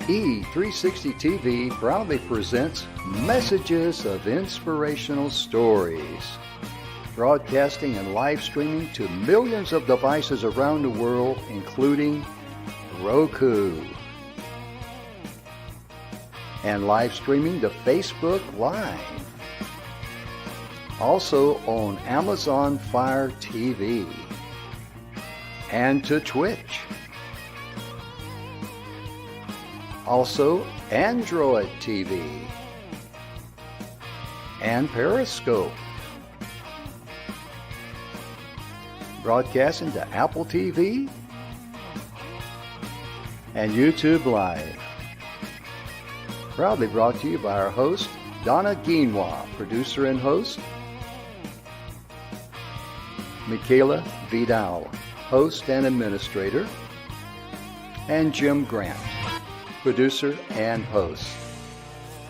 E360 TV proudly presents Messages of Inspirational Stories, broadcasting and live streaming to millions of devices around the world, including Roku, and live streaming to Facebook Live. Also on Amazon Fire TV and to Twitch. Also Android TV and Periscope. Broadcasting to Apple TV and YouTube Live. Proudly brought to you by our host, Donna, producer and host, Michaela Vidal, host and administrator, and Jim Grant, producer and host.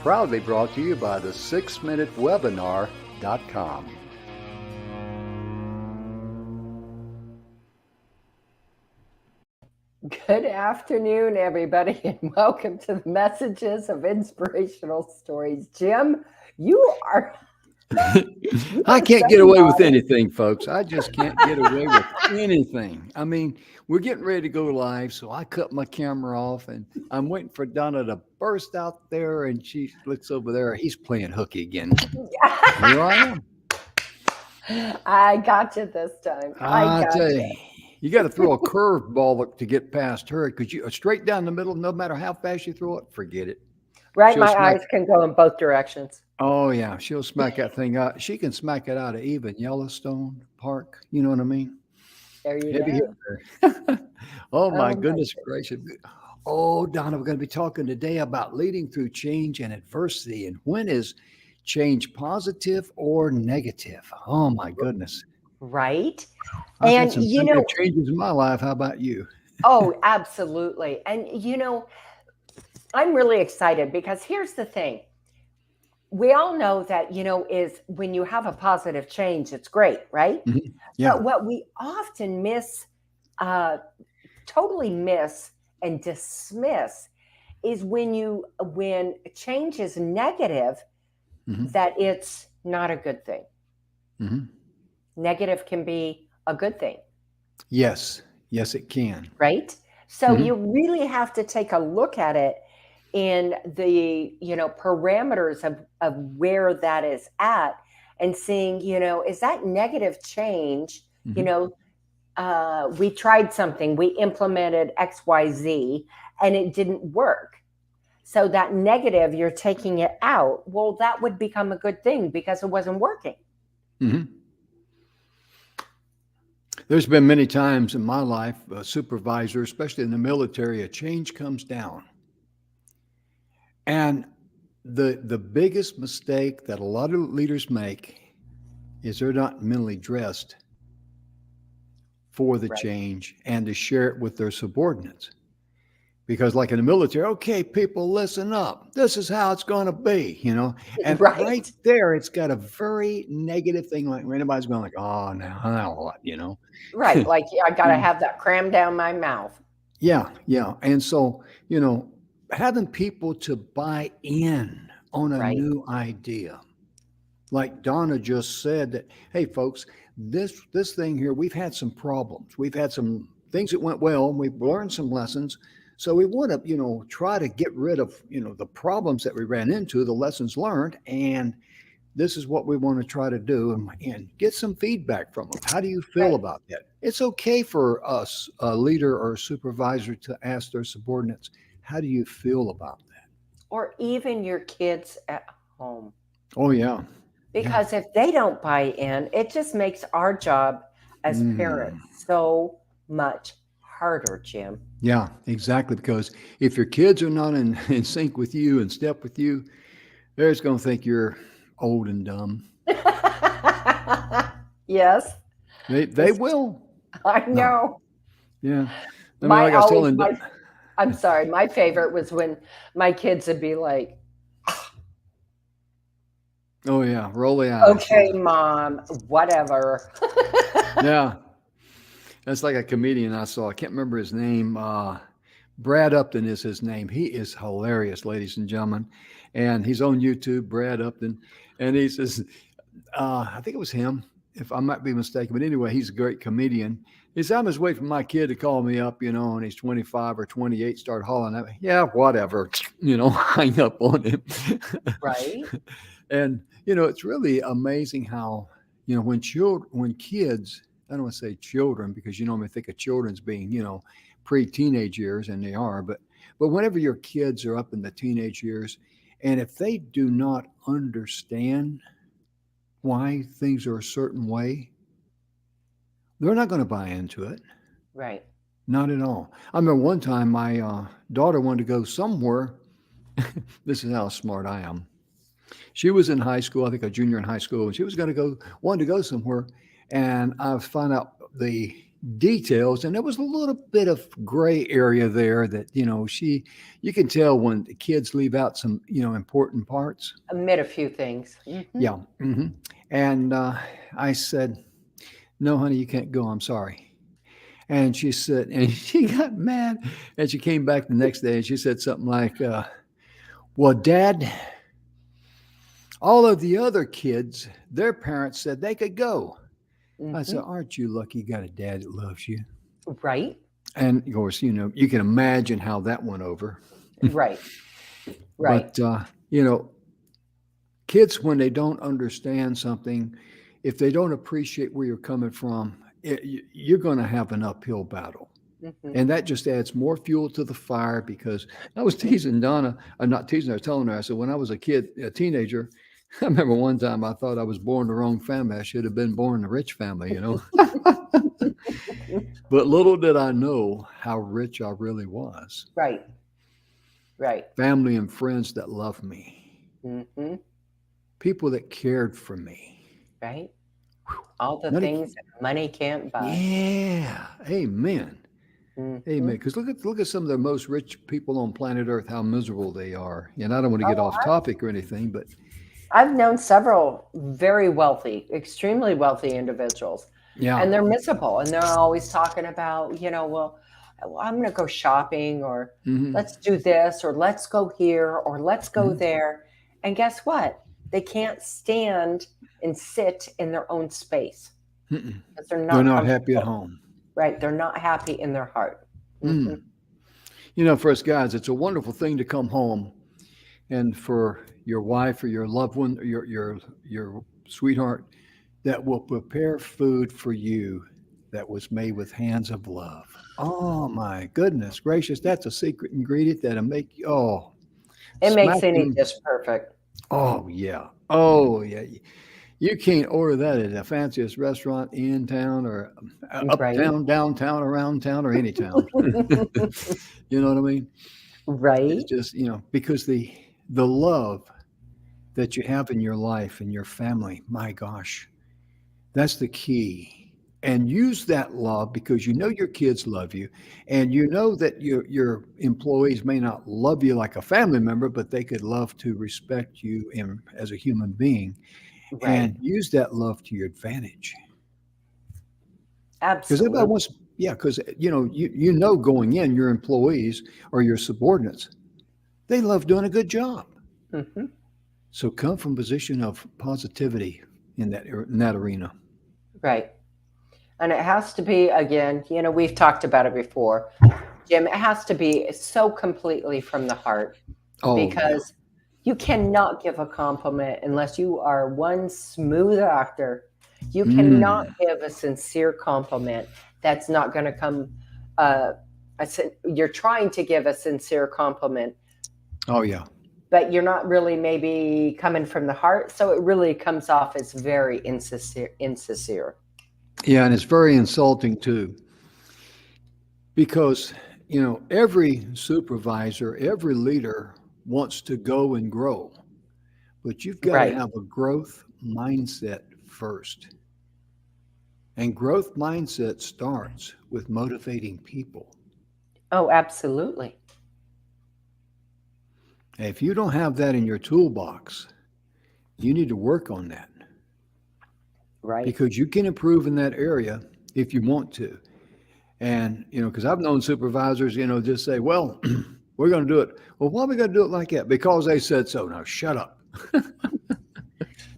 Proudly brought to you by the 6minutewebinar.com. Good afternoon, everybody, and welcome to the Messages of Inspirational Stories. Jim, you are... I can't get away with anything, folks. I just can't get away with anything. I mean, we're getting ready to go live, so I cut my camera off, and I'm waiting for Donna to burst out there, and she looks over there. He's playing hooky again. Here I am. I got you this time. I tell you. You got to throw a curveball to get past her, because you straight down the middle, no matter how fast you throw it, forget it. Right, my eyes can go in both directions. Oh, yeah. She'll smack that thing out. She can smack it out of even Yellowstone Park. You know what I mean? There you go. Oh, my goodness gracious. Oh, Donna, we're going to be talking today about leading through change and adversity. And when is change positive or negative? Oh, my goodness. Right. I've had some big changes in my life. How about you? Oh, absolutely. And, I'm really excited because here's the thing. We all know that, is when you have a positive change, it's great, right? Mm-hmm. Yeah. But what we often totally miss and dismiss is when change is negative, mm-hmm. that it's not a good thing. Mm-hmm. Negative can be a good thing. Yes. Yes, it can. Right? So mm-hmm. you really have to take a look at it in the, parameters of where that is at and seeing, is that negative change, mm-hmm. We tried something, we implemented XYZ and it didn't work. So that negative, you're taking it out. Well, that would become a good thing because it wasn't working. Mm-hmm. There's been many times in my life, a supervisor, especially in the military, a change comes down. And the biggest mistake that a lot of leaders make is they're not mentally dressed for the change and to share it with their subordinates. Because like in the military, okay, people, listen up. This is how it's going to be, And right there, it's got a very negative thing. Like anybody's going like, oh, now what, Right. Like, I got to have that crammed down my mouth. Yeah. Yeah. And so, having people to buy in on a new idea. Like Donna just said that, hey, folks, this thing here, we've had some problems. We've had some things that went well, and we've learned some lessons. So we want to, try to get rid of, the problems that we ran into, the lessons learned, and this is what we want to try to do and get some feedback from them. How do you feel about that? It's okay for us, a leader or a supervisor, to ask their subordinates, how do you feel about that? Or even your kids at home. Oh, yeah. Because if they don't buy in, it just makes our job as parents so much harder, Jim. Yeah, exactly. Because if your kids are not in sync with you and step with you, they're just going to think you're old and dumb. Yes. They will. I know. Yeah. I was telling I'm sorry. My favorite was when my kids would be like, oh, yeah. Roll the eyes. Okay, Mom, whatever. Yeah. That's like a comedian I saw. I can't remember his name, Brad Upton is his name. He is hilarious, ladies and gentlemen. And he's on YouTube, Brad Upton. And he says, I think it was him, if I might be mistaken. But anyway, he's a great comedian. He said, I'm just waiting for my kid to call me up, and he's 25 or 28, start hollering at me. Yeah, whatever, hang up on him. Right. And, it's really amazing how, when kids, I don't want to say children because you normally think of children's being, pre-teenage years, and they are, but whenever your kids are up in the teenage years, and if they do not understand why things are a certain way, they're not going to buy into it. Right. Not at all. I remember one time my daughter wanted to go somewhere. This is how smart I am. She was in high school, I think a junior in high school, and she was wanted to go somewhere. And I found out the details, and there was a little bit of gray area there that, you can tell when the kids leave out some, important parts. Admit a few things. Mm-hmm. Yeah. And I said, no, honey, you can't go. I'm sorry. And she said, and she got mad. And she came back the next day and she said something like, well, Dad, all of the other kids, their parents said they could go. I said, aren't you lucky you got a dad that loves you? Right. And of course, you can imagine how that went over. Right. Right. But, kids, when they don't understand something, if they don't appreciate where you're coming from, you're going to have an uphill battle. And that just adds more fuel to the fire, because I was teasing Donna, I'm not teasing her, I was telling her, I said, when I was a teenager, I remember one time I thought I was born the wrong family. I should have been born in a rich family, But little did I know how rich I really was. Right. Right. Family and friends that loved me. People that cared for me. Right. All the things that money can't buy. Yeah. Amen. Amen. Because look at some of the most rich people on planet Earth, how miserable they are. And I don't want to get off topic or anything, but I've known several very wealthy, extremely wealthy individuals. yeah. And they're miserable. And they're always talking about, well, I'm going to go shopping, or let's do this, or let's go here, or let's go there. And guess what? They can't stand and sit in their own space. Because they're not happy at home. Right. They're not happy in their heart. For us guys, it's a wonderful thing to come home and for your wife or your loved one, your sweetheart, that will prepare food for you that was made with hands of love. Oh my goodness gracious, that's a secret ingredient that'll make you it makes any dish perfect. Oh yeah. You can't order that at the fanciest restaurant in town or uptown, downtown, around town, or any town. You know what I mean? Right. It's just, because the love that you have in your life and your family, my gosh, that's the key. And use that love, because your kids love you, and that your employees may not love you like a family member, but they could love to respect you as a human being. Right. And use that love to your advantage. Absolutely. Because going in, your employees or your subordinates, they love doing a good job. So come from a position of positivity in that arena. Right. And it has to be, again, we've talked about it before, Jim, it has to be so completely from the heart, because you cannot give a compliment unless you are one smooth actor. You cannot give a sincere compliment that's not going to come. You're trying to give a sincere compliment. Oh, yeah. But you're not really maybe coming from the heart. So it really comes off as very insincere. Yeah, and it's very insulting too. Because, every supervisor, every leader wants to go and grow, but you've got to have a growth mindset first. And growth mindset starts with motivating people. Oh, absolutely. And if you don't have that in your toolbox, you need to work on that. Right. Because you can improve in that area if you want to. And, because I've known supervisors, just say, well, we're going to do it. Well, why are we going to do it like that? Because they said so. Now shut up.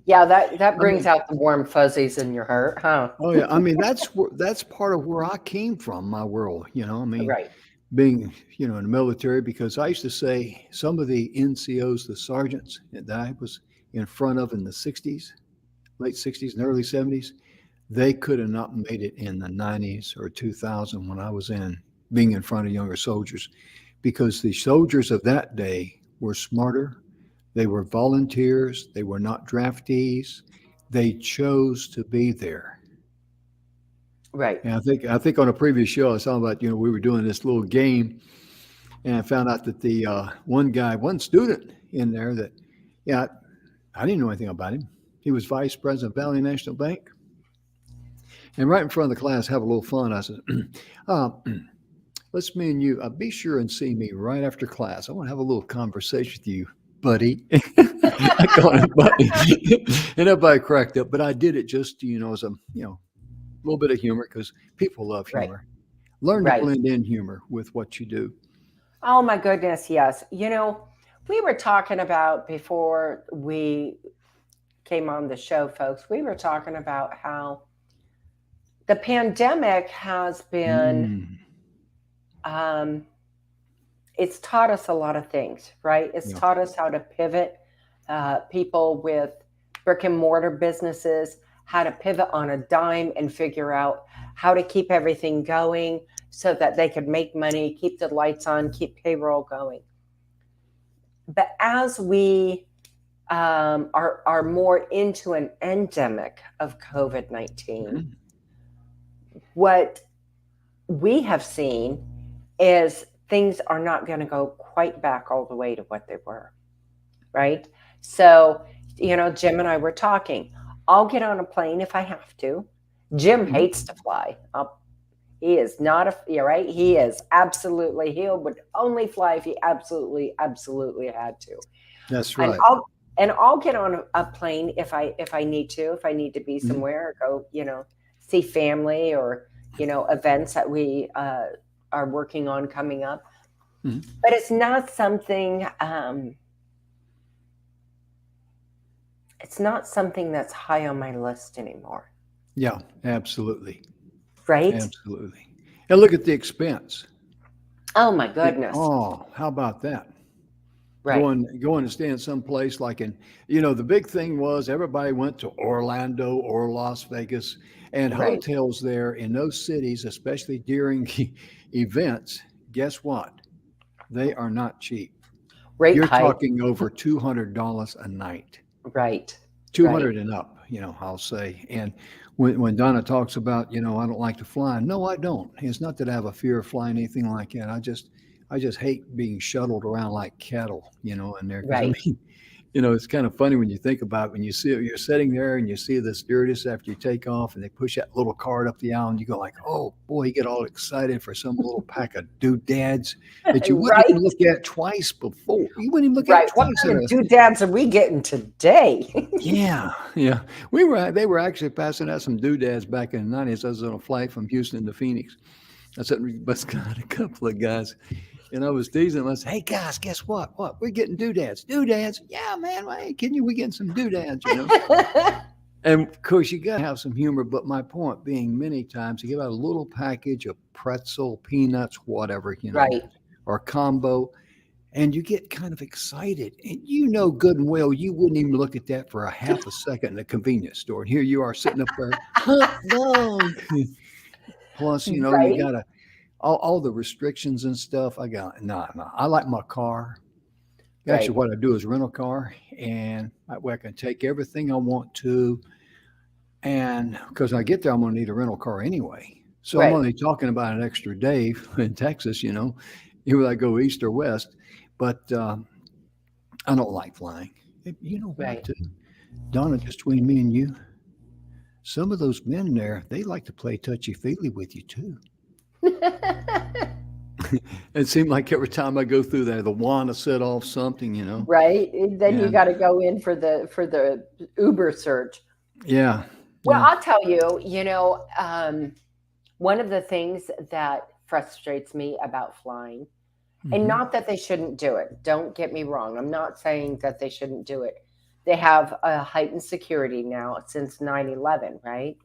Yeah, that I brings mean, out the warm fuzzies in your heart, huh? oh yeah. I mean, that's part of where I came from, my world, I mean, Right. being, in the military, because I used to say some of the NCOs, the sergeants that I was in front of in the 60s, late 60s and early 70s, they could have not made it in the 90s or 2000 when I was being in front of younger soldiers, because the soldiers of that day were smarter. They were volunteers. They were not draftees. They chose to be there. Right. And I think on a previous show I was talking about, we were doing this little game, and I found out that the one student in there that, yeah, I didn't know anything about him. He was vice president of Valley National Bank. And right in front of the class, have a little fun. I said, uh, let's me and you be sure and see me right after class. I want to have a little conversation with you, buddy. I call him buddy. And everybody cracked up. But I did it just, as a, little bit of humor, because people love Right. humor. Learn to Right. blend in humor with what you do. Oh my goodness, yes. We were talking about before we came on the show, folks. We were talking about how the pandemic has been Mm, um, it's taught us a lot of things, right? It's yeah. taught us how to pivot. People with brick and mortar businesses, how to pivot on a dime and figure out how to keep everything going so that they could make money, keep the lights on, keep payroll going. But as we are more into an endemic of COVID-19, Mhm. what we have seen is things are not going to go quite back all the way to what they were, right? So, Jim and I were talking. I'll get on a plane if I have to. Jim Mhm. hates to fly. He is not you're right. He is absolutely, he would only fly if he absolutely, absolutely had to. That's And right. I'll get on a plane if I need to, if I need to be Mhm. somewhere or go, see family or, events that we are working on coming up. Mhm. But it's not something that's high on my list anymore, Yeah, absolutely. right? Absolutely. And look at the expense. Oh my goodness. Oh, how about that? Right, Going to stay in some place like the big thing was everybody went to Orlando or Las Vegas, and right. hotels there in those cities, especially during events. Guess what? They are not cheap. Rate You're hike. talking over $200 a night. Right, right, 200 and up, I'll say. And when Donna talks about, I don't like to fly. No, I don't. It's not that I have a fear of flying, anything like that. I just hate being shuttled around like cattle, in there. Because I right. mean, it's kind of funny when you think about it, when you see you're sitting there and you see the stewardess after you take off and they push that little card up the aisle and you go like, oh boy, you get all excited for some little pack of doodads that you wouldn't even Right, look at twice before. You wouldn't even look at right. it What twice. kind of doodads are we getting today? Yeah, yeah. They were actually passing out some doodads back in the 90s. I was on a flight from Houston to Phoenix. I said, but got a couple of guys, and I was teasing them. I said, hey guys, guess what? What? We're getting doodads. Doodads? Yeah, man. I ain't kidding you. We're getting some doodads. And of course, you got to have some humor. But my point being, many times you give out a little package of pretzel, peanuts, whatever, Right, or combo, and you get kind of excited. And good and well, you wouldn't even look at that for a half a second in a convenience store. And here you are sitting up there, hot dog. Plus, you right, got all the restrictions and stuff. I got, no, no. I like my car. Actually, right, what I do is rent a car, and that way I can take everything I want to. And because I get there, I'm going to need a rental car anyway. So I'm right. only talking about an extra day in Texas, either I go east or west. But I don't like flying. You know what, Right. too? Donna, just between me and you, some of those men there, they like to play touchy feely with you too. It seemed like every time I go through there, the wand to set off something. Right. And then you And got to go in for the Uber search. yeah, Well, yeah. I'll tell you, one of the things that frustrates me about flying, and Hmm. not that they shouldn't do it, don't get me wrong. I'm not saying that they shouldn't do it. They have a heightened security now since 9/11, right?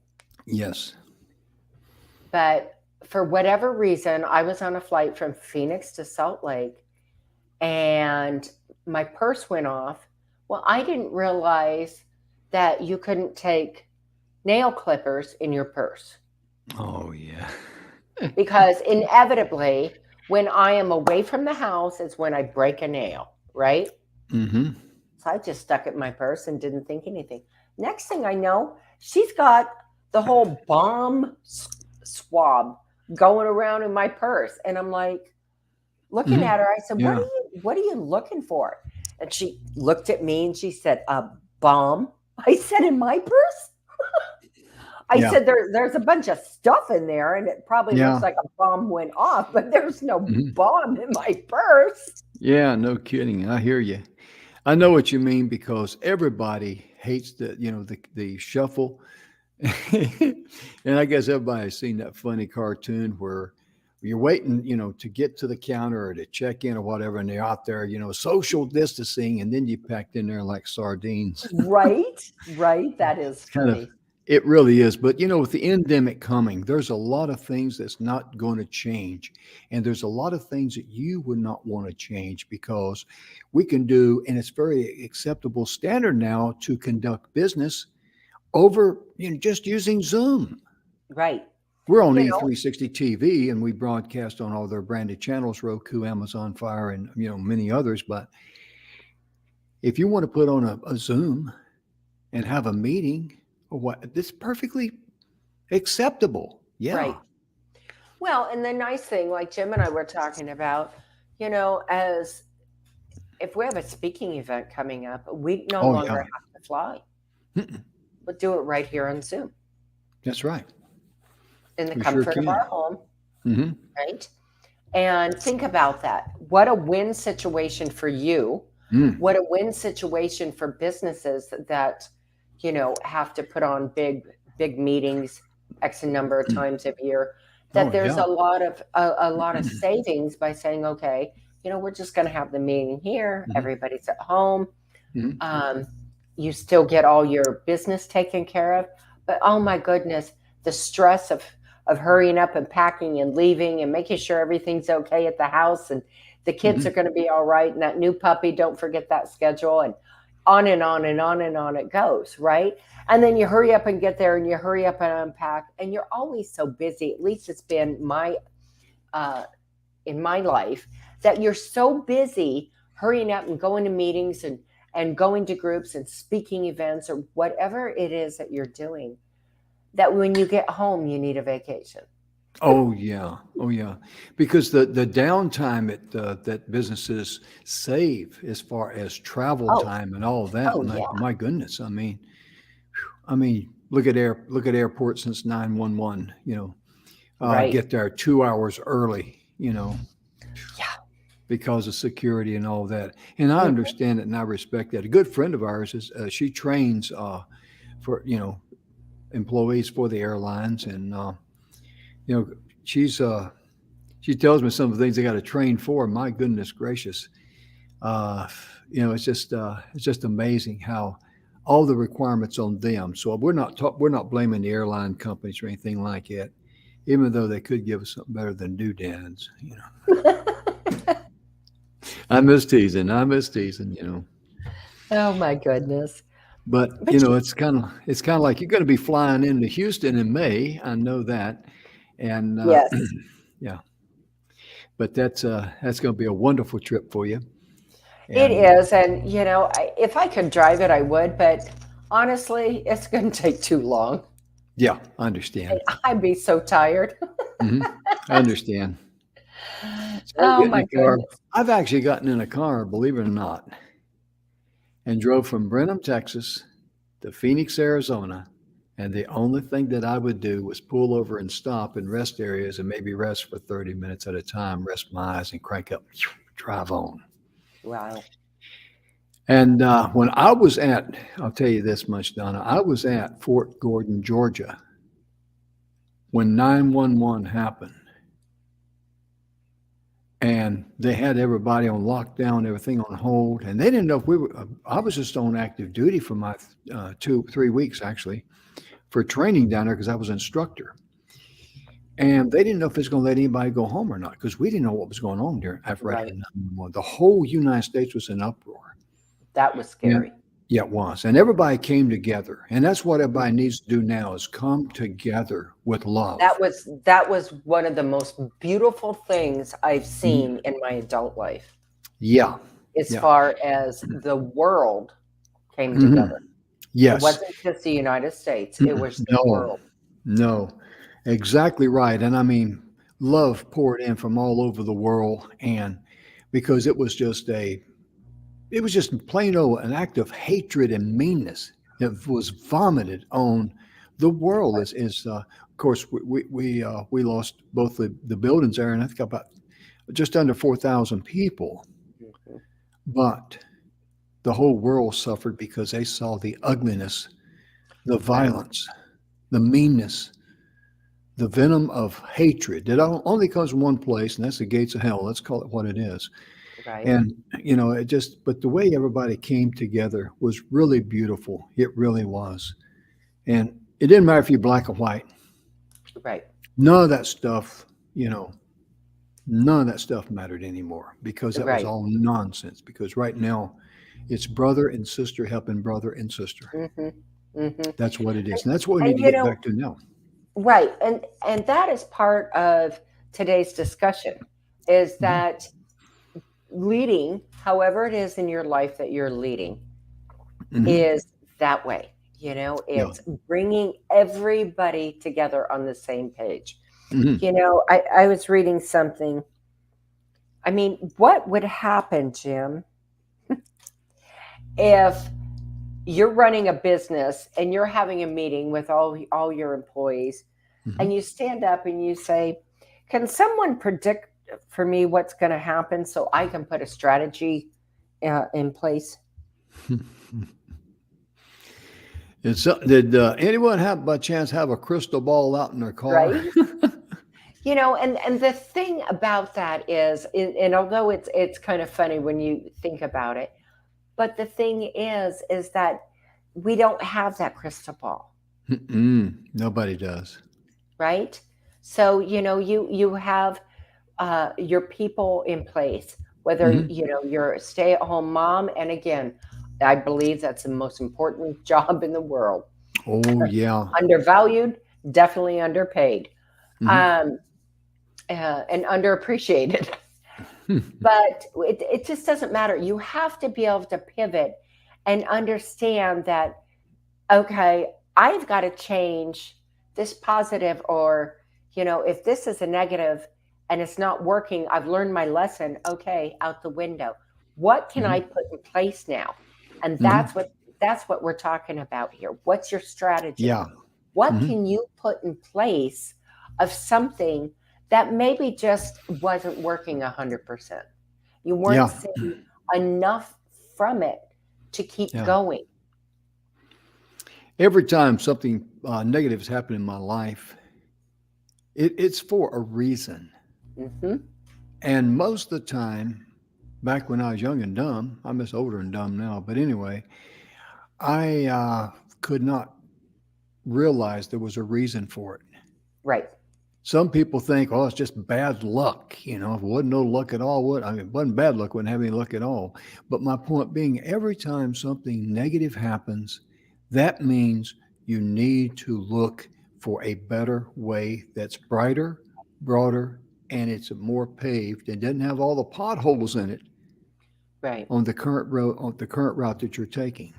Yes. But for whatever reason, I was on a flight from Phoenix to Salt Lake and my purse went off. Well, I didn't realize that you couldn't take nail clippers in your purse Oh, yeah. because inevitably, when I am away from the house, is when I break a nail, right? Hmm. So I just stuck it in my purse and didn't think anything. Next thing I know, she's got the whole bomb swab going around in my purse. And I'm like, looking Hmm. at her, I said, Yeah. what are you looking for? And she looked at me and she said, a bomb. I said, in my purse? I Yeah. said, there's a bunch of stuff in there and it probably looks Yeah. like a bomb went off, but there's no Hmm. bomb in my purse. Yeah. No kidding. I hear you. I know what you mean because everybody hates the shuffle. And I guess everybody's seen that funny cartoon where you're waiting, to get to the counter or to check in or whatever, and they're out there, social distancing, and then you packed in there like sardines. Right? Right. That is It's kind of, funny. it really is. But with the endemic coming, there's a lot of things that's not going to change. And there's a lot of things that you would not want to change because we can do, and it's very acceptable standard now to conduct business over just using Zoom. Right. We're on You know, E360 TV and we broadcast on all their branded channels, Roku, Amazon Fire, and many others. But if you want to put on a Zoom and have a meeting or what, it's perfectly acceptable. Yeah. right. Well, and the nice thing, like Jim and I were talking about, as if we have a speaking event coming up, we no Oh longer yeah. have to fly. Mm-mm. We'll do it right here on Zoom That's right. in the We sure comfort of can. our home, Hmm. right? And think about that. What a win situation for you. Mm. What a win situation for businesses that, have to put on big meetings X number of times a year. That Oh there's yeah. a lot of savings by saying, okay, we're just going to have the meeting here. Hmm. Everybody's at home. Hmm. Um, you still get all your business taken care of, but oh my goodness, the stress of hurrying up and packing and leaving and making sure everything's okay at the house and the kids are Hmm. going to be all right and that new puppy, don't forget that schedule, and on and on and on and on it goes, right? And then you hurry up and get there and you hurry up and unpack and you're always so busy. At least it's been my uh, in my life that you're so busy hurrying up and going to meetings and going to groups and speaking events or whatever it is that you're doing, that when you get home you need a vacation. Oh yeah, oh yeah, because the downtime that businesses save as far as travel Oh, time and all of that. oh My, yeah, my goodness, I mean, look at airports since 911. right, Get there 2 hours early. yeah. Because of security and all that. And I Mhm. understand it and I respect that. A good friend of ours is she trains for employees for the airlines, and you know she's she tells me some of the things they got to train for. My goodness gracious, uh, it's just amazing how all the requirements on them. So we're not blaming the airline companies or anything like that, even though they could give us something better than doodads. I miss teasing. I miss teasing. Oh my goodness. But But you, it's kind of like you're going to be flying into Houston in May. I know that, and yes, yeah, but that's going to be a wonderful trip for you. it And is. And if I could drive it I would, but honestly it's going to take too long. yeah, I understand. I'd be so tired. Hmm. I understand. So I Oh get in my a car. goodness. I've actually gotten in a car, believe it or not, and drove from Brenham, Texas, to Phoenix, Arizona. And the only thing that I would do was pull over and stop in rest areas and maybe rest for 30 minutes at a time, rest my eyes and crank up, drive on. Wow. And when I'll tell you this much, Donna, I was at Fort Gordon, Georgia when 911 happened and they had everybody on lockdown, everything on hold, and they didn't know if we were, I was just on active duty for my 3 weeks actually for training down there because I was instructor. And they didn't know if it's going to let anybody go home or not because we didn't know what was going on there after Right. 911. The whole United States was in uproar. That was scary. Yeah, it was. And everybody came together. And that's what everybody needs to do now is come together with love. That was one of the most beautiful things I've seen in my adult life. Yeah. As far as the world came together. Yes. It wasn't just the United States. It was the world. No, exactly right. And I mean, love poured in from all over the world. And because it was just plain old an act of hatred and meanness that was vomited on the world. Of course, we lost both the buildings there, and I think about just under 4,000 people. Mhm. But the whole world suffered because they saw the ugliness, the violence, the meanness, the venom of hatred that only comes from one place, and that's the gates of hell. Let's call it what it is. Right. And, but the way everybody came together was really beautiful. It really was. And it didn't matter if you're black or white. Right. None of that stuff, none of that stuff mattered anymore because that was all nonsense. Because right now it's brother and sister helping brother and sister. Mm-hmm. Mm-hmm. That's what it is. And that's what we need to get back to now. Right. And that is part of today's discussion is that leading, however it is in your life that you're leading, is that way. It's bringing everybody together on the same page. I was reading something. I mean, what would happen, Jim, if you're running a business and you're having a meeting with all your employees and you stand up and you say, can someone predict for me what's going to happen so I can put a strategy in place? Did anyone by chance have a crystal ball out in their car? Right. And the thing about that is, and although it's kind of funny when you think about it, but the thing is that we don't have that crystal ball. Nobody does. Right. So, you have your people in place, whether, you're a stay-at-home mom. And again, I believe that's the most important job in the world. Oh, yeah. Undervalued, definitely underpaid, and underappreciated. But it just doesn't matter. You have to be able to pivot and understand that, okay, I've got to change this positive, or, if this is a negative and it's not working, I've learned my lesson. Okay, out the window. What can I put in place now? And that's what we're talking about here. What's your strategy? Yeah. What can you put in place of something that maybe just wasn't working 100%? You weren't seeing enough from it to keep going. Every time something negative has happened in my life, it's for a reason. And most of the time, back when I was young and dumb, I'm just older and dumb now, but anyway, I could not realize there was a reason for it. Right. Some people think, oh, it's just bad luck. If it wasn't no luck at all, if it wasn't bad luck, wouldn't have any luck at all. But my point being, every time something negative happens, that means you need to look for a better way that's brighter, broader, and it's more paved and doesn't have all the potholes in it. Right. On the current route that you're taking.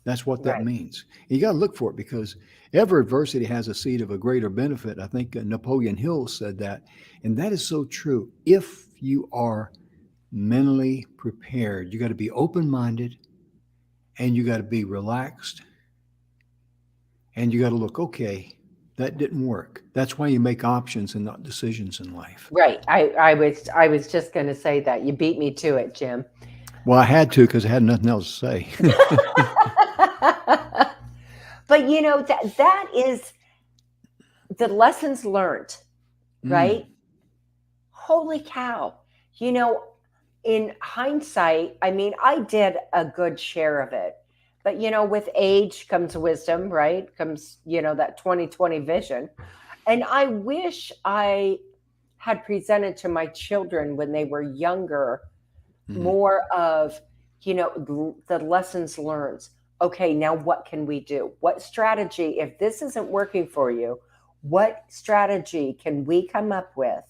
That's what that means. You got to look for it because every adversity has a seed of a greater benefit. I think Napoleon Hill said that, and that is so true. If you are mentally prepared, you got to be open-minded, and you got to be relaxed, and you got to look, okay, that didn't work. That's why you make options and not decisions in life. Right. I was just going to say that. You beat me to it, Jim. Well, I had to because I had nothing else to say. But that is the lessons learned, right? Mm. Holy cow. You know, in hindsight, I mean, I did a good share of it. But, with age comes wisdom, right? Comes, that 2020 vision. And I wish I had presented to my children when they were younger Mm. more of, the lessons learned. Okay, now what can we do? What strategy, if this isn't working for you, what strategy can we come up with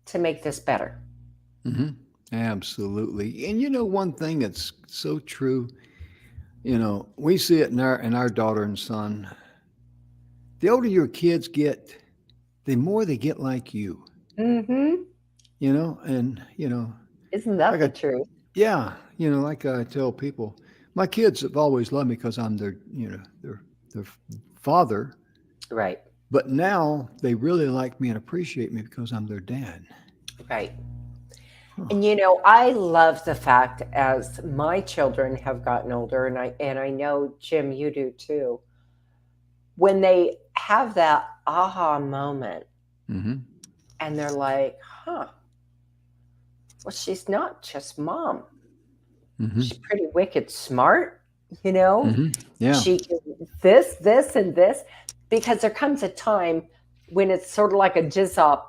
to make this better? Hmm. Absolutely. And one thing that's so true, we see it in our daughter and son. The older your kids get, the more they get like you. Mm-hmm. And Isn't that like the I, truth? yeah, like I tell people, my kids have always loved me because I'm their father. Right, But now they really like me and appreciate me because I'm their dad. right. Huh. And I love the fact as my children have gotten older, and I know Jim, you do too. When they have that aha moment, Mm-hmm. and they're like, "Huh, well, she's not just mom. Mm-hmm. She's pretty wicked smart. You know, Mm-hmm. Yeah. she can this, and this." Because there comes a time when it's sort of like a jigsaw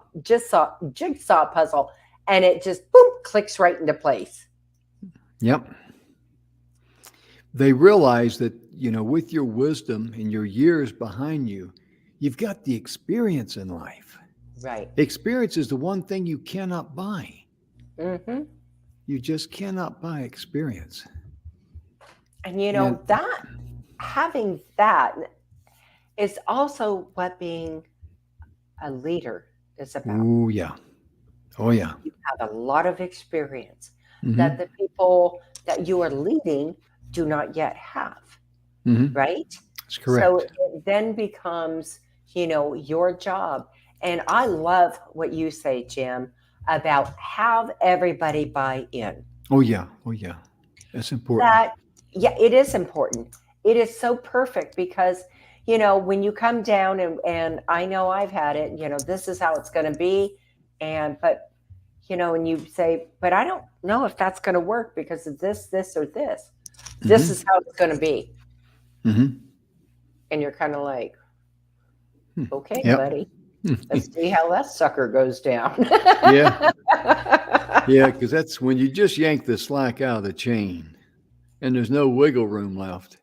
puzzle, and it just boom clicks right into place. Yep. They realize that, with your wisdom and your years behind you, you've got the experience in life. Right. Experience is the one thing you cannot buy. Mm-hmm. You just cannot buy experience. And And that having that is also what being a leader is about. oh yeah. Oh yeah. You have a lot of experience that Mm-hmm. the people that you are leading do not yet have, Mm-hmm. right? That's So correct. it then becomes, your job. And I love what you say, Jim, about have everybody buy in. Oh yeah. Oh yeah. That's important. That, yeah, it is important. It is so perfect because, when you come down and I know I've had it, this is how it's going to be. But, and you say, but I don't know if that's going to work because of this, or this. This is Mm-hmm. how it's going to be. Mm-hmm. And you're kind of like, Hmm. okay, Yep. buddy, let's see how that sucker goes down. Yeah. Yeah. Because that's when you just yank the slack out of the chain and there's no wiggle room left,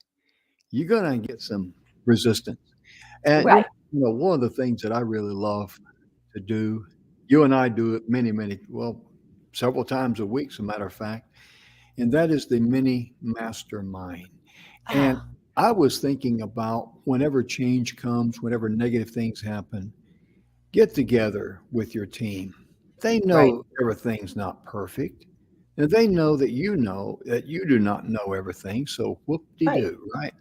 you're going to get some resistance. And Right. one of the things that I really love to do, you and I do it several times a week, as a matter of fact, and that is the mini mastermind. And Oh, I was thinking about whenever change comes, whenever negative things happen, get together with your team. They right, know everything's not perfect. And they know that you do not know everything. So whoop de right. doo, right?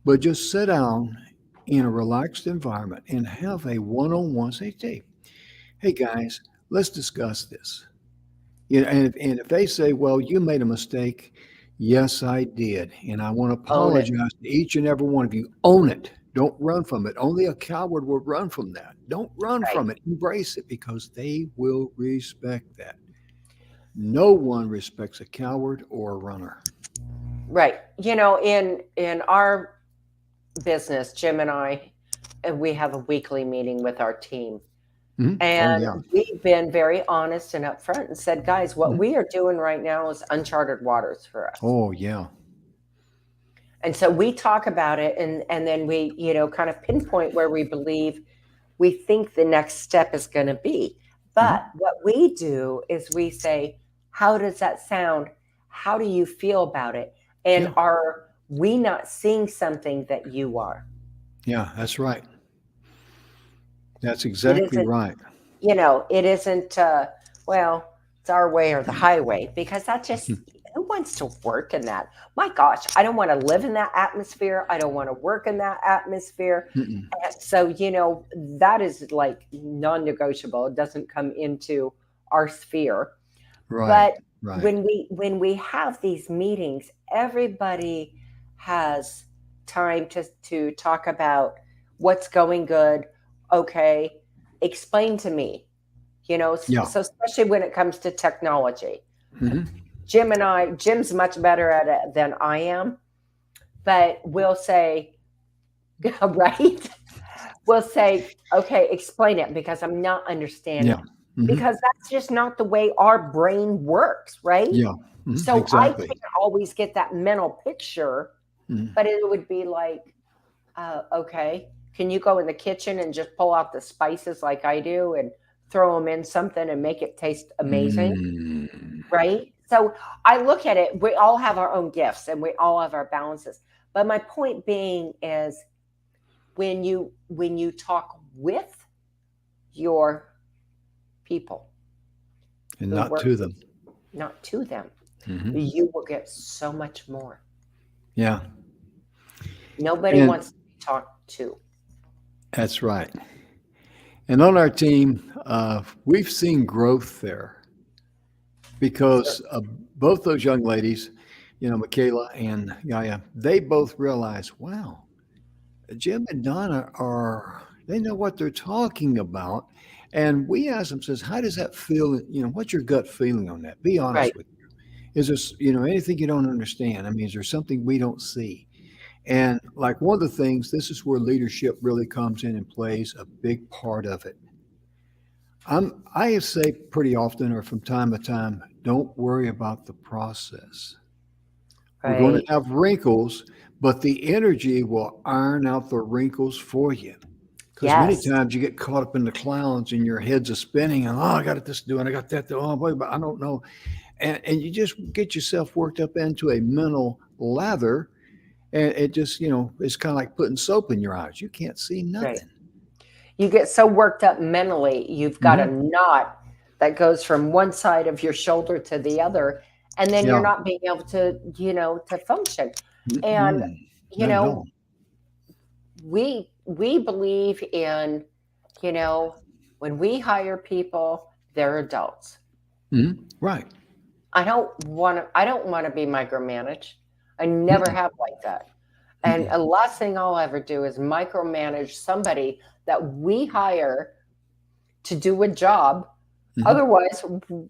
But just sit down in a relaxed environment and have a one on one say, hey guys, let's discuss this. And if they say, well, you made a mistake, yes, I did. And I want to Own it. apologize to each and every one of you. Own it. Don't run from it. Only a coward will run from that. Don't run Right, from it. Embrace it because they will respect that. No one respects a coward or a runner. right. In our business, Jim and I, and we have a weekly meeting with our team. Mhm. Oh, And yeah. we've been very honest and upfront and said, guys, what Mhm. we are doing right now is uncharted waters for us. Oh, yeah. And so we talk about it, and then we, kind of pinpoint where we think the next step is going to be. But Mhm. what we do is we say, how does that sound? How do you feel about it? And Yeah. are we not seeing something that you are? Yeah. That's right. That's It exactly isn't, right. it isn't, well, it's our way or the highway, because that just, who wants to work in that? My gosh, I don't want to live in that atmosphere. I don't want to work in that atmosphere. Mm-mm. And so, that is like non negotiable. It doesn't come into our sphere. Right. But Right. when we have these meetings, everybody has time to talk about what's going good. Okay, explain to me, Yeah. so especially when it comes to technology. Hmm. Jim's much better at it than I am, but we'll say, right? We'll say, okay, explain it because I'm not understanding. Yeah. Hmm. Because that's just not the way our brain works, right? Yeah. Hmm. So I Exactly. can't always get that mental picture, Hmm. but it would be like, okay, can you go in the kitchen and just pull out the spices like I do and throw them in something and make it taste amazing? Mm. Right? So I look at it, we all have our own gifts and we all have our balances. But my point being is when you talk with your people And who not work to with them. you, not to them, Hmm. you will get so much more. Yeah. Nobody And wants to be talked to. that's right. And on our team, we've seen growth there So, because both those young ladies, Michaela and Yaya, they both realized, wow, Jim and Donna they know what they're talking about. And we asked them, says, how does that feel? What's your gut feeling on that? Be right, honest with you. Is there, anything you don't understand? I mean, is there something we don't see? And like one of the things, this is where leadership really comes in and plays a big part of it. I say pretty often or from time to time, don't worry about the process. We're going to right, have wrinkles, but the energy will iron out the wrinkles for you. Because many yes, times you get caught up in the clouds and your heads are spinning and I got this to do and I got that to do. Oh boy, but I don't know. And you just get yourself worked up into a mental lather and it just, it's kind of like putting soap in your eyes. You can't see right. nothing. You get so worked up mentally, you've got a Hmm. knot that goes from one side of your shoulder to the other, and then you're Yeah. not being able to, to function. And Mm-mm. you Not at know, all. we believe in, you know, when we hire people, they're adults. Right. I don't want to be micromanaged. I never Mm-mm. have like that. And Mm-mm. the last thing I'll ever do is micromanage somebody that we hire to do a job. Hmm. Otherwise,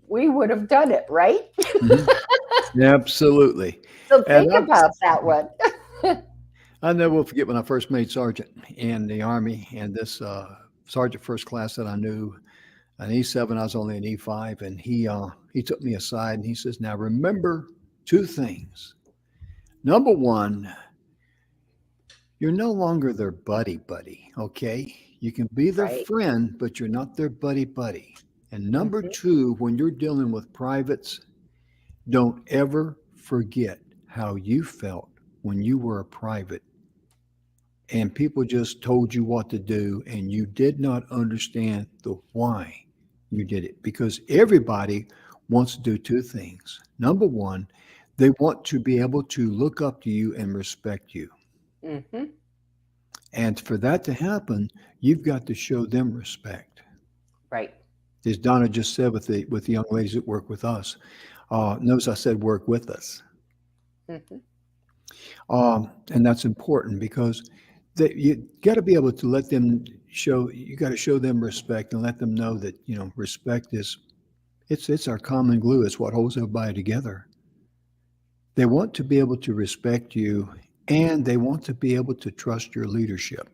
we would have done it, right? Hmm. Absolutely. So And think about that one. I never will forget when I first made sergeant in the Army, and this sergeant first class that I knew, an E7, I was only an E5, and he took me aside and he says, "Now remember two things. Number one, you're no longer their buddy, okay? You can be their Right. friend, but you're not their buddy. And number Hmm. two, when you're dealing with privates, don't ever forget how you felt when you were a private and people just told you what to do and you did not understand the why you did it because everybody wants to do two things. Number one, they want to be able to look up to you and respect you. Hmm. And for that to happen, you've got to show them respect. Right. As Donna just said with the young ladies that work with us, notice I said work with us. Hmm. And that's important because you got to be able to let them show. You got to show them respect and let them know that respect is it's our common glue. It's what holds everybody together. They want to be able to respect you, and they want to be able to trust your leadership,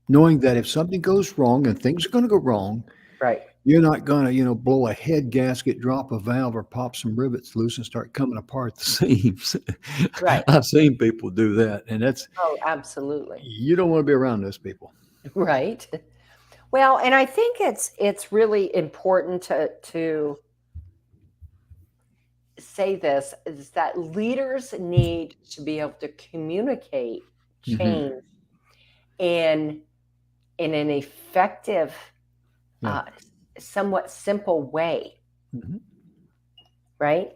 knowing that if something goes wrong and things are going to go wrong, Right. you're not going to blow a head gasket, drop a valve, or pop some rivets loose and start coming apart the seams. Right. I've seen people do that, and that's Oh, absolutely. you don't want to be around those people. Right. Well, and I think it's really important to say this is that leaders need to be able to communicate Hmm. change in an effective, Yeah. uh, somewhat simple way, Hmm. right?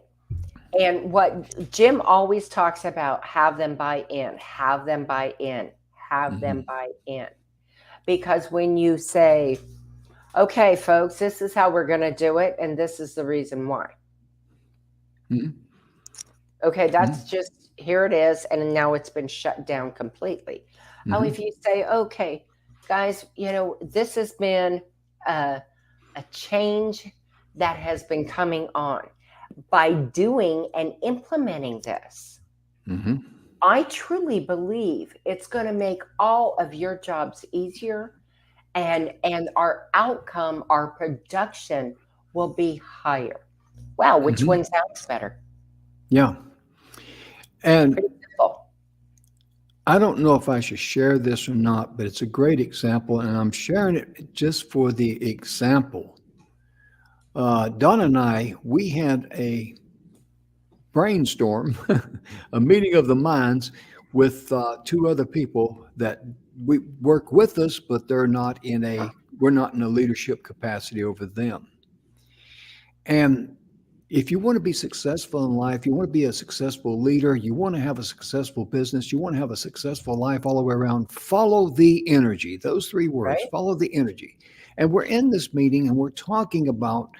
And what Jim always talks about, have them buy in, have them buy in, have them Hmm. buy in. Because when you say, okay, folks, this is how we're going to do it, and this is the reason why. Hmm. Okay, Hmm. that's just here it is, and now it's been shut down completely. Oh, Hmm. if you say, okay, guys, this has been a, a change that has been coming on. By doing and implementing this, Hmm. I truly believe it's going to make all of your jobs easier, and our outcome, our production will be higher. Wow, which Hmm. one sounds better? Yeah. And Pretty simple. I don't know if I should share this or not, but it's a great example, and I'm sharing it just for the example. Donna and I, we had a brainstorm, a meeting of the minds with two other people that we work with us, but we're not in a leadership capacity over them. And if you want to be successful in life, you want to be a successful leader, you want to have a successful business, you want to have a successful life all the way around, follow the energy. Those three words, Right? follow the energy. And we're in this meeting and we're talking about,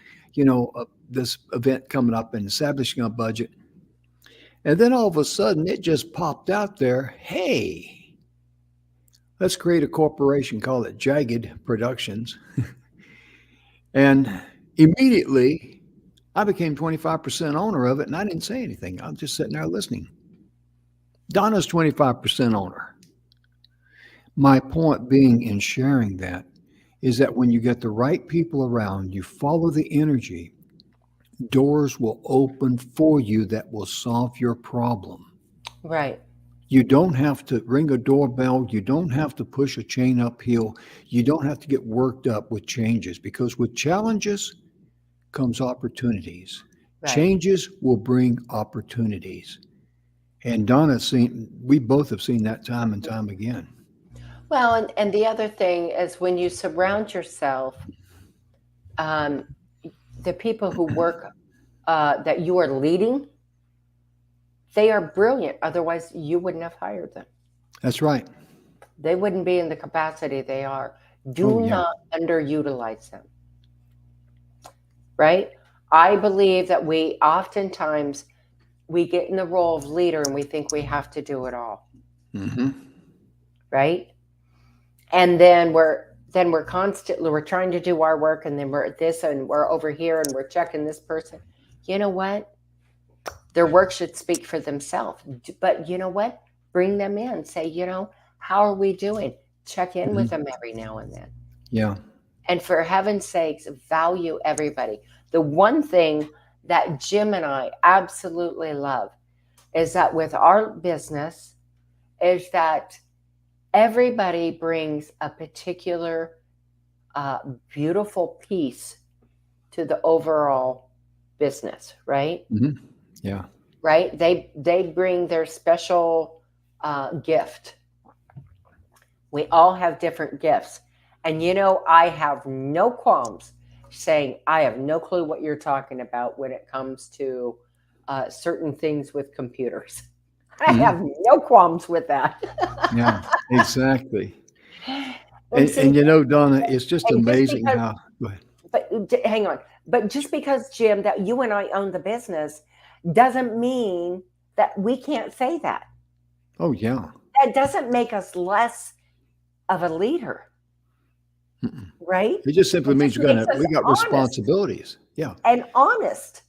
this event coming up and establishing a budget. And then all of a sudden it just popped out there. Hey, let's create a corporation, call it Jagged Productions. And immediately I became 25% owner of it and I didn't say anything. I was just sitting there listening. Donna's 25% owner. My point being in sharing that is that when you get the right people around, you follow the energy, doors will open for you that will solve your problem. Right. You don't have to ring a doorbell. You don't have to push a chain uphill. You don't have to get worked up with changes because with challenges comes opportunities. Right. Changes will bring opportunities. And we both have seen that time and time again. Well, and the other thing is when you surround yourself, um, the people who work that you are leading, they are brilliant. Otherwise, you wouldn't have hired them. That's right. They wouldn't be in the capacity they are. Oh, Do yeah. not underutilize them, right? I believe that we oftentimes we get in the role of leader and we think we have to do it all, Hmm. right? And then we're constantly we're trying to do our work, and then we're at this and we're over here and we're checking this person. You know what? Their work should speak for themselves. But you know what? Bring them in. Say, how are we doing? Check in with Hmm. them every now and then. Yeah. And for heaven's sakes, value everybody. The one thing that Jim and I absolutely love is that with our business, is that everybody brings a particular uh, beautiful piece to the overall business, right? Hmm. Yeah. Right? They bring their special gift. We all have different gifts. And I have no qualms saying I have no clue what you're talking about when it comes to certain things with computers. I Hmm. have no qualms with that. Yeah. Exactly. And see, Donna, it's just and just amazing because, how. Go ahead. but hang on, but just because, Jim, that you and I own the business doesn't mean that we can't say that. Oh, yeah. That doesn't make us less of a leader, Mm-mm. right? It just simply It means just makes us we got honest responsibilities. Yeah. and honest.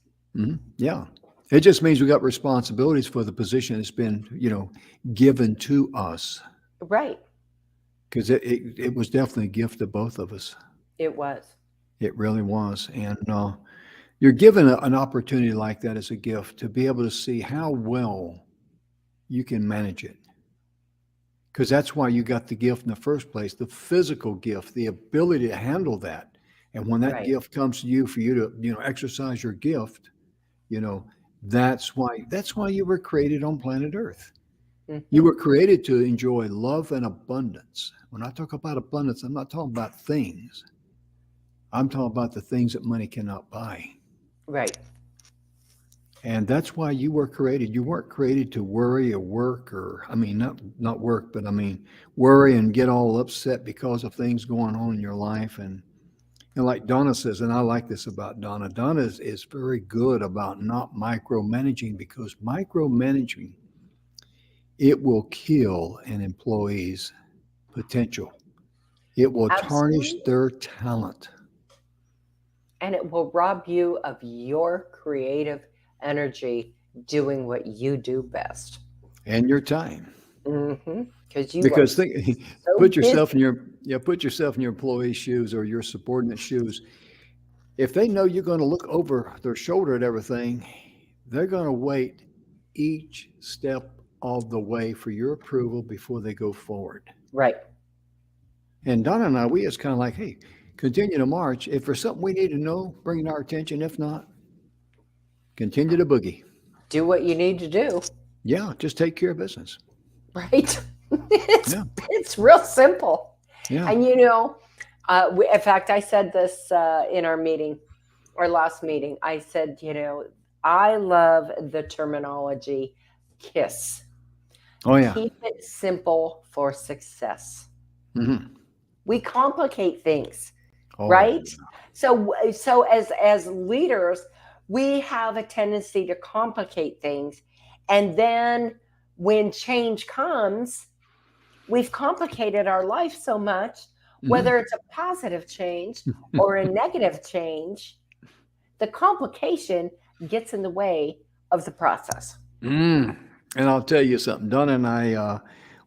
Yeah. It just means we got responsibilities for the position that's been, given to us Right. because it was definitely a gift to both of us. It was. It really was. And you're given an opportunity like that as a gift to be able to see how well you can manage it. Because that's why you got the gift in the first place, the physical gift, the ability to handle that. And when that Right. gift comes to you for you to, exercise your gift, you know, that's why you were created on planet Earth. You Hmm. were created to enjoy love and abundance. When I talk about abundance, I'm not talking about things. I'm talking about the things that money cannot buy. Right. And that's why you were created. You weren't created to worry or work or I mean not work, but I mean worry and get all upset because of things going on in your life. And like Donna says, and I like this about Donna. Donna is very good about not micromanaging because micromanaging it will kill an employee's potential. It will tarnish Absolutely. their talent And it will rob you of your creative energy doing what you do best. and your time. Because you are Because think, so put busy. yourself in your put yourself in your employee's shoes or your subordinate shoes. If they know you're going to look over their shoulder at everything, they're going to wait each step of the way for your approval before they go forward. Right. And Donna and I, we just kind of like, hey, continue to march. If there's something we need to know, bring it our attention. If not, continue to boogie. Do what you need to do. Yeah, just take care of business. Right. it's, Yeah, it's real simple. yeah. And in fact, I said this in our meeting, our last meeting. I said, I love the terminology KISS. Oh, yeah. Keep it simple for success. Mm-hmm. We complicate things, Oh, right? So as leaders, we have a tendency to complicate things, and then when change comes, we've complicated our life so much, whether it's a positive change or a negative change, the complication gets in the way of the process. And I'll tell you something. Donna and I,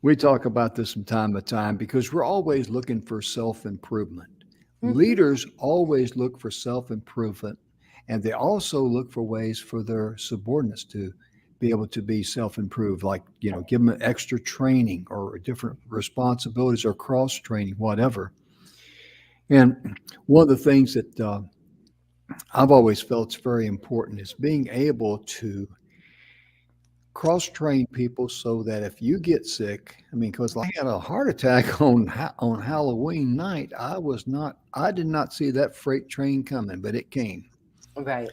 we talk about this from time to time because we're always looking for self improvement. Leaders always look for self improvement, and they also look for ways for their subordinates to be able to be self improved, like, give them extra training or different responsibilities or cross training, whatever. And one of the things that I've always felt is very important is being able to cross train people so that if you get sick, I mean, because I had a heart attack on Halloween night. I did not see that freight train coming, but it came. Right.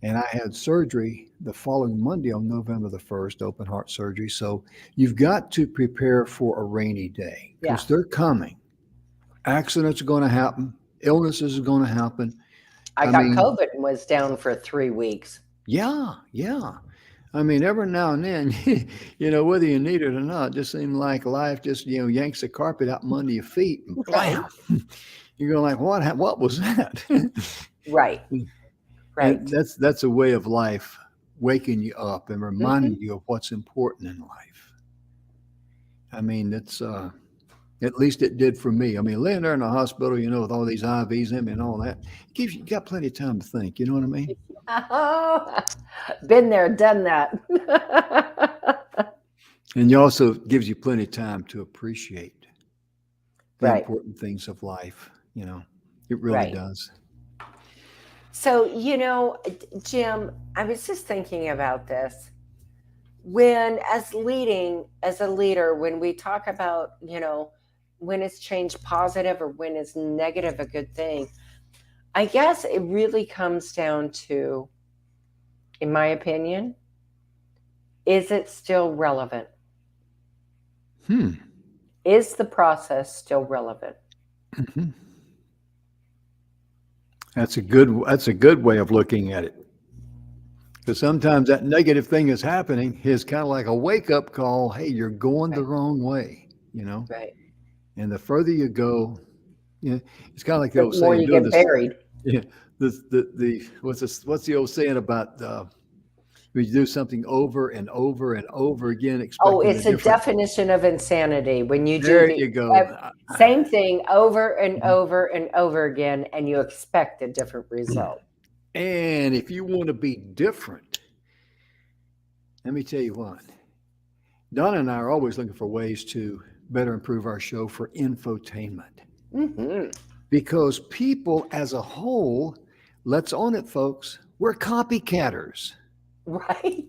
And I had surgery the following Monday on November the 1st, open heart surgery. So you've got to prepare for a rainy day Yeah. because they're coming. Accidents are going to happen. Illnesses are going to happen. I got COVID and was down for 3 weeks. Yeah, yeah. I mean, every now and then, whether you need it or not, just seems like life just, yanks the carpet out from under your feet and blam. You're going like, what was that? Right. Right. And that's a way of life, waking you up and reminding you of what's important in life. I mean, it's at least it did for me. I mean, laying there in the hospital, with all these IVs in me and all that, you got plenty of time to think. You know what I mean? Oh, been there, done that. And it also gives you plenty of time to appreciate the Right. important things of life. It really does. So, Jim, I was just thinking about this. When as a leader, when we talk about, when it's changed positive or when it's negative, a good thing, I guess it really comes down to, in my opinion, is it still relevant? Is the process still relevant? Mm-hmm. That's a good way of looking at it. Because sometimes that negative thing is happening is kind of like a wake up call. Hey, you're going the wrong way, Right. And the further you go, it's kind of like the The old more saying, you doing get this. buried. Yeah, what's the old saying about when you do something over and over and over again, Oh, expecting a it's a different. definition of insanity when you do There the you go. same thing over and over and over again, and you expect a different result. And if you want to be different, let me tell you what. Donna and I are always looking for ways to better improve our show for infotainment. Because people as a whole, let's own it, folks, we're copycatters. Right.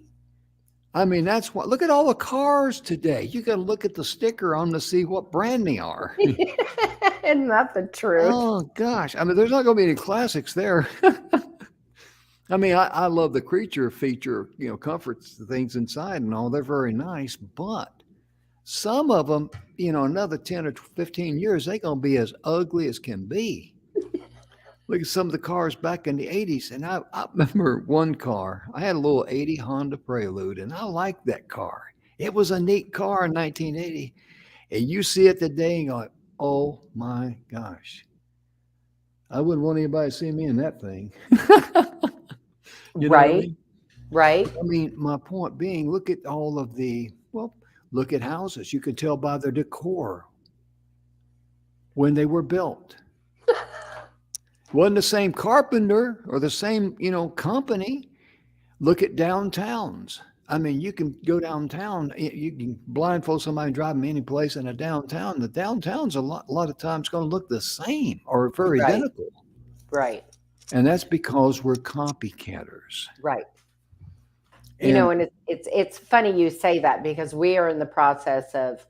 I mean, that's what, look at all the cars today. You got to look at the sticker on to see what brand they are. Isn't that the truth? Oh, gosh. I mean, there's not going to be any classics there. I mean, I love the creature feature, comforts, the things inside and all. They're very nice. But some of them, another 10 or 15 years, they're going to be as ugly as can be. Look at some of the cars back in the 80s. And I remember one car. I had a little 80 Honda Prelude, and I liked that car. It was a neat car in 1980. and you see it today and go, oh my gosh, I wouldn't want anybody to see me in that thing. You know what I Right. mean? Right. I mean, my point being, look at all of the, well, look at houses. You can tell by their decor when they were built. Wasn't the same carpenter or the same, company. Look at downtowns. I mean, you can go downtown. You can blindfold somebody and drive them any place in a downtown. The downtown's a lot of times going to look the same or very Right. identical, Right. and that's because we're copycatters. Right. And And it's funny you say that because we are in the process of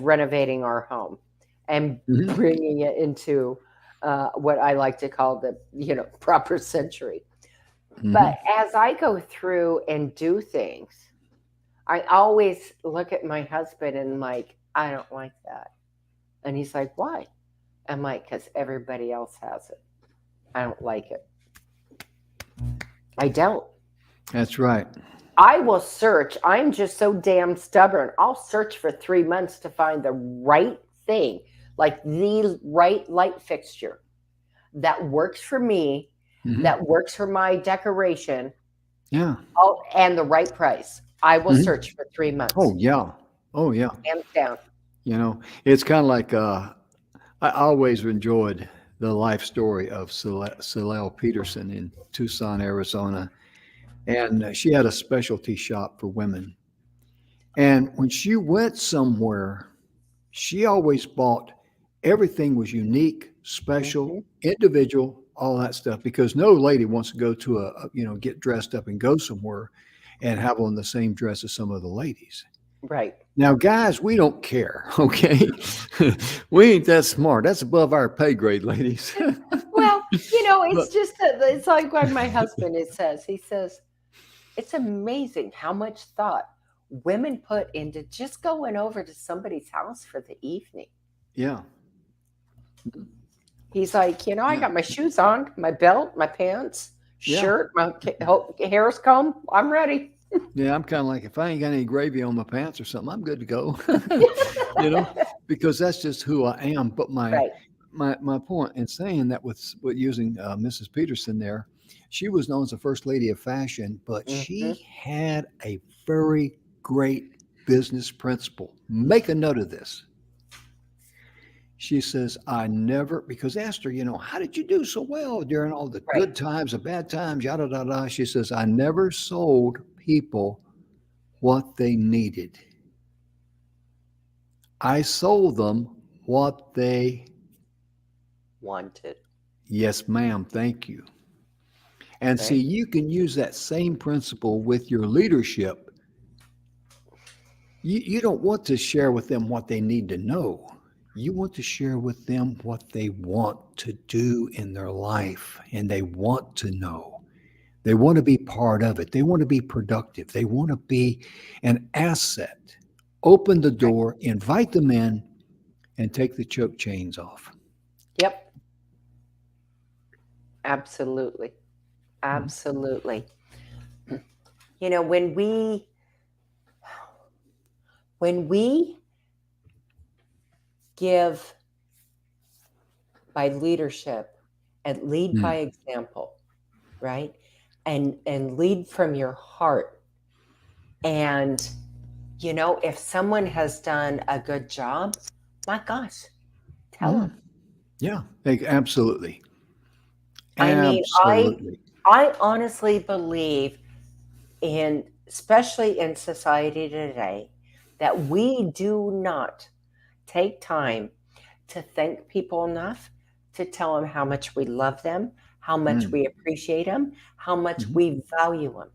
renovating our home and mhm, bringing it into what I like to call the proper century. mhm, But as I go through and do things, I always look at my husband and like, I don't like that, and he's like, why? I'm like, because everybody else has it. I don't like it. I don't. that's right. I will search. I'm just so damn stubborn. I'll search for 3 months to find the right thing, like the right light fixture that works for me, Hmm. that works for my decoration, Yeah. and the right price. I will Hmm. search for 3 months, Oh yeah. Oh yeah. hands down. It's kind of like I always enjoyed the life story of Celeste Peterson in Tucson, Arizona, and she had a specialty shop for women. And when she went somewhere, she always bought everything was unique, special, Hmm. individual, all that stuff, because no lady wants to go to get dressed up and go somewhere and have on the same dress as some of the ladies. Right. Now, guys, we don't care, okay? We ain't that smart. That's above our pay grade, ladies. Well, But it's just it's like what my husband says. He says it's amazing how much thought women put into just going over to somebody's house for the evening. yeah, He's like, I yeah, got my shoes on, my belt, my pants, yeah, shirt, my hair's comb. I'm ready. yeah. I'm kind of like, if I ain't got any gravy on my pants or something, I'm good to go. you know, because that's just who I am. But my Right. my my point in saying that with using Mrs. Peterson there, she was known as the first lady of fashion, but Hmm. she had a very great business principle. Make a note of this. She says, I never, because I asked her, how did you do so well during all the Right. good times, the bad times, yada, yada, yada. She says, I never sold people what they needed. I sold them what they, Wanted. yes, ma'am, thank you. And see, Right. you can use that same principle with your leadership. You don't want to share with them what they need to know. You want to share with them what they want to do in their life and they want to know. They want to be part of it. They want to be productive. They want to be an asset. Open the Right. door, invite them in, and take the choke chains off. Yep. Absolutely. Mhm. Absolutely. When we give by leadership and lead by Mm. example, right? And lead from your heart. And if someone has done a good job, my gosh, tell Mm. them. Yeah, absolutely. I mean, I Absolutely. I honestly believe in, especially in society today, that we do not take time to thank people enough to tell them how much we love them, how much Mm. we appreciate them, how much Mhm. we value them.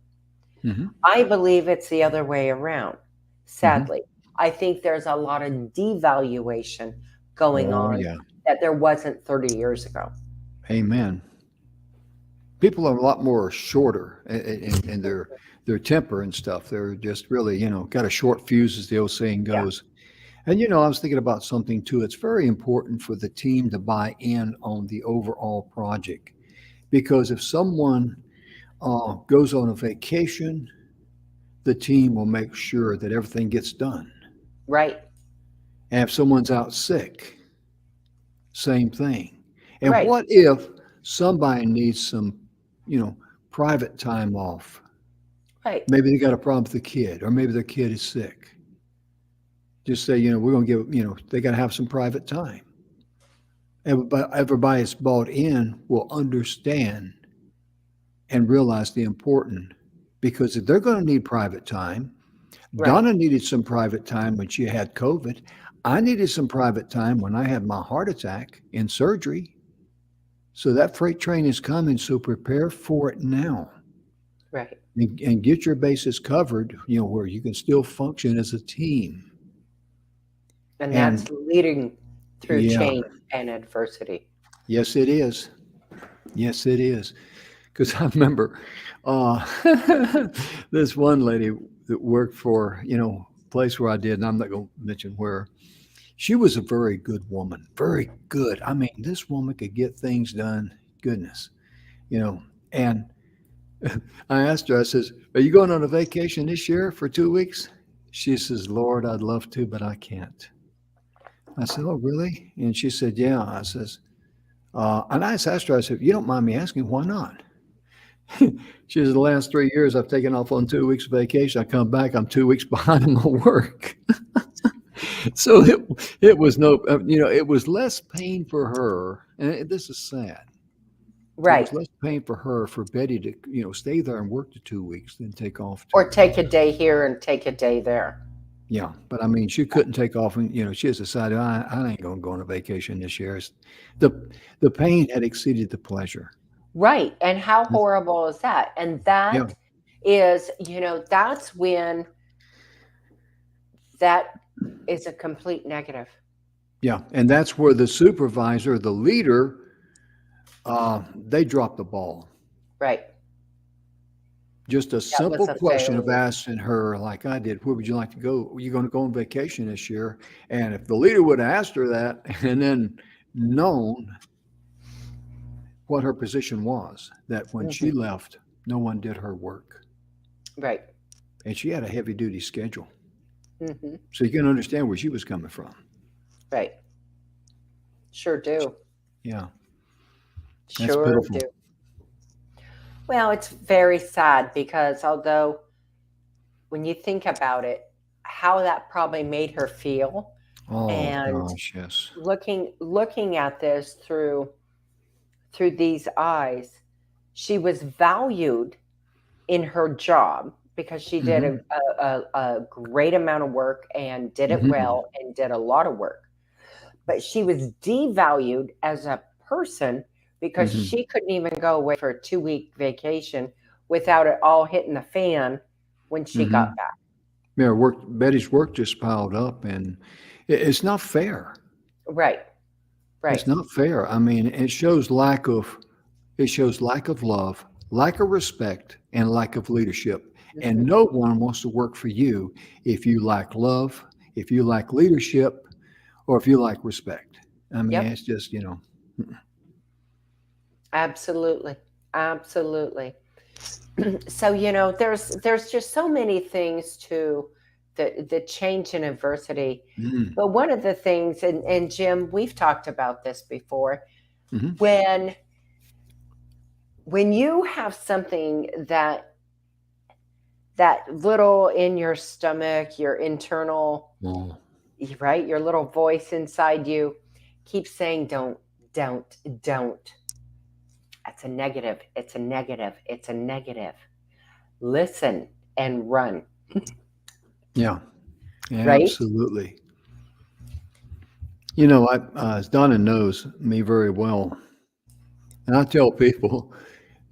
Mhm. I believe it's the other way around, Mhm. sadly. I think there's a lot of devaluation going Oh, on yeah. that there wasn't 30 years ago. Amen. People are a lot more shorter in their temper and stuff. They're just really, got a short fuse, as the old saying Yeah, goes. And I was thinking about something too. It's very important for the team to buy in on the overall project because if someone goes on a vacation, the team will make sure that everything gets done. right. And if someone's out sick, same thing. And Right. what if somebody needs some, you know, private time off? Right. Maybe they got a problem with the kid, or maybe their kid is sick. Just say, we're going to give, they got to have some private time. Everybody that's bought in will understand and realize the importance, because if they're going to need private time, Right. Donna needed some private time when she had COVID. I needed some private time when I had my heart attack in surgery. So that freight train is coming. So prepare for it now, Right. and get your bases covered, where you can still function as a team. And that's And leading through yeah, change and adversity. yes, it is. Yes, it is. Because I remember uh, this one lady that worked for, place where I did, and I'm not going to mention where. She was a very good woman, very good. I mean, this woman could get things done. Goodness, you know. And I asked her, I says, "Are you going on a vacation this year for 2 weeks?" She says, "Lord, I'd love to, but I can't." I said, "Oh, really?" And she said, "Yeah." I says, and I just asked her, I said, "You don't mind me asking, why not?" She says, "The last 3 years I've taken off on 2 weeks vacation. I come back, I'm 2 weeks behind in my work." So it was no, it was less pain for her. And this is sad. It Right. was less pain for her, for Betty to, stay there and work the 2 weeks than take off Or 2 weeks. take a day here and take a day there. Yeah. But I mean, she couldn't take off, and, she has decided, I ain't going to go on a vacation this year. The pain had exceeded the pleasure. Right. And how horrible is that? And Yeah. that is, that's when that is a complete negative. Yeah. And that's where the supervisor, the leader, they dropped the ball. Right. Just a That was simple a question of failure. asking her, like I did, where would you like to go? Are you going to go on vacation this year? And if the leader would have asked her that and then known what her position was, that when she Hmm. left, no one did her work. Right. And she had a heavy duty schedule. Hmm. So you can understand where she was coming from. Right. Sure do. Yeah, that's Sure pitiful. do. Well, it's very sad because although when you think about it, how that probably made her feel, Oh, and gosh, yes. looking at this through these eyes, she was valued in her job because she did Hmm. a great amount of work and did it Hmm. well and did a lot of work. But she was devalued as a person because Hmm. she couldn't even go away for a 2 week vacation without it all hitting the fan when she Hmm. got back. Yeah, Betty's work just piled up, and it's not fair. Right, right. It's not fair. I mean, it shows lack of love, lack of respect, and lack of leadership. And Hmm. no one wants to work for you if you lack love, if you lack leadership, or if you lack respect. I mean, Yep, it's just, absolutely, absolutely. So there's just so many things to the change in adversity. mm, But one of the things, and Jim, we've talked about this before, mhm. when when you have something that little in your stomach, your internal, Oh, right, your little voice inside you keeps saying, don't, don't. That's a negative. It's a negative. It's a negative. Listen and run, yeah, right? absolutely. As Donna knows me very well, and I tell people,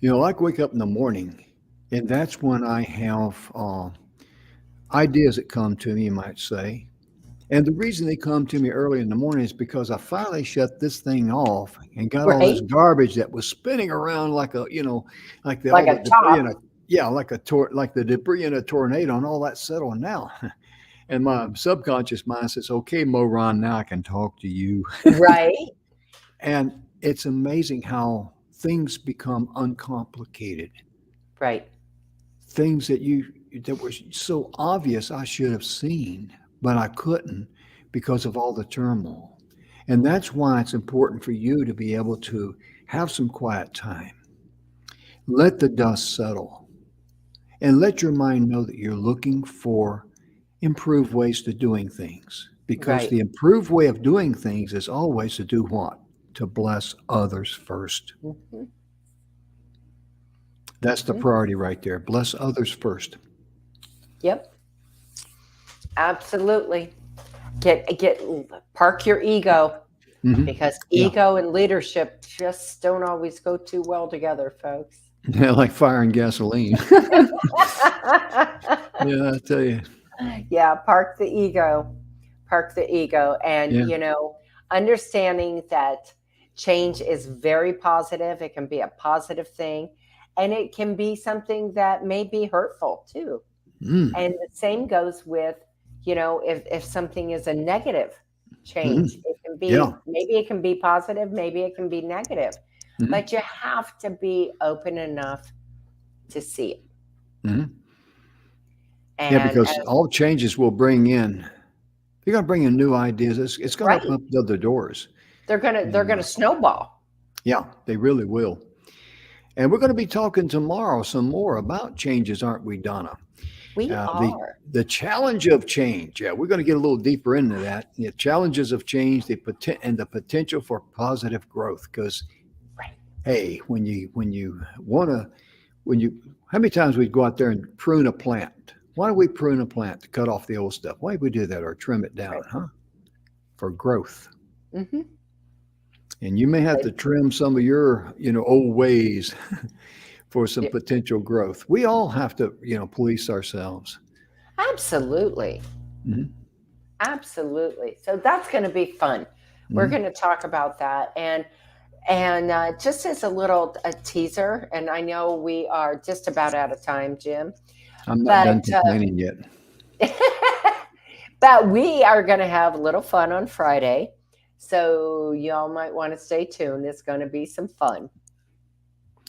I wake up in the morning, and that's when I have ideas that come to me, you might say. And the reason they come to me early in the morning is because I finally shut this thing off and got all this Right? garbage that was spinning around like Like all the a debris top. like the debris in a tornado, and all that settled now. And my subconscious mind says, "Okay, Moron, now I can talk to you." Right? And it's amazing how things become uncomplicated. Right. Things that were so obvious I should have seen, but I couldn't because of all the turmoil. And that's why it's important for you to be able to have some quiet time. Let the dust settle and let your mind know that you're looking for improved ways to doing things. Because Right. the improved way of doing things is always to do what? To bless others first. Hmm. That's the Hmm. priority right there. Bless others first. Yep. Absolutely. Get park your ego, Hmm. because Yeah. ego and leadership just don't always go too well together, folks. Yeah, like fire and gasoline. Yeah, I tell you. Yeah, park the ego. Park the ego. And, Yeah. understanding that change is very positive. It can be a positive thing, and it can be something that may be hurtful too. Mm. And the same goes with, if something is a negative Hmm. change, it can Yeah. be, maybe it can be positive, maybe it can be negative, Hmm. but you have to be open enough to see it. Hmm. Yeah, And because as all changes will bring in, you're going to bring in new ideas. It's going to open right, up the other doors. they're gonna And snowball. yeah, they really will. And we're going to be talking tomorrow some more about changes, aren't we, Donna? We Uh, the are. the challenge of change. Yeah, we're going to get a little deeper into that. The challenges of change, and the potential for positive growth. Because Right. hey, when you want to when you how many times we go out there and prune a plant? Why do we prune a plant? To cut off the old stuff. Why do we do that or trim it down? Right. Huh? For growth. Hmm. And you may have to trim some of your old ways for some Yeah, potential growth. We all have to police ourselves. absolutely. Hmm. Absolutely. So that's going to be fun. We're Hmm. going to talk about that. And just as a teaser, and I know we are just about out of time, Jim, I'm not but done complaining yet. but we are going to have a little fun on Friday. So y'all might want to stay tuned. It's going to be some fun.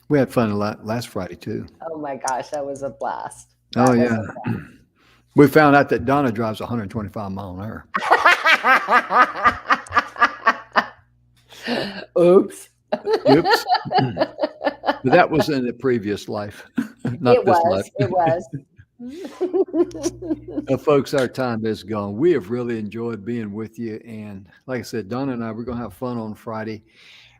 We had fun last Friday too. Oh my gosh, that was a blast. Oh That was yeah. We found out that Donna drives 125 mile an hour. a Oops. Oops. But that was in the previous life, not It this life. was. It was. Folks, our time is gone. We have really enjoyed being with you. And like I said, Donna and I, we're going to have fun on Friday.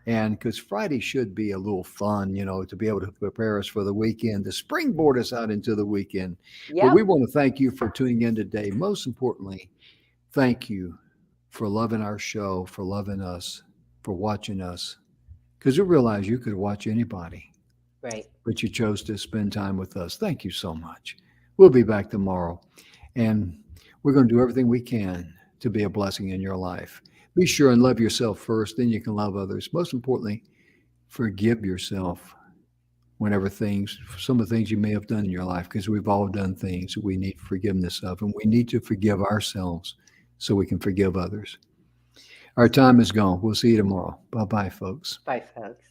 And because Friday should be a little fun, to be able to prepare us for the weekend, to springboard us out into the weekend. But we Yep. want to thank you for tuning in today. Most importantly, thank you for loving our show, for loving us, for watching us. Because we realize you could watch anybody, Right. but you chose to spend time with us. Thank you so much. We'll be back tomorrow, and we're going to do everything we can to be a blessing in your life. Be sure and love yourself first, then you can love others. Most importantly, forgive yourself some of the things you may have done in your life, because we've all done things that we need forgiveness of, and we need to forgive ourselves so we can forgive others. Our time is gone. We'll see you tomorrow. Bye bye, folks. Bye, folks.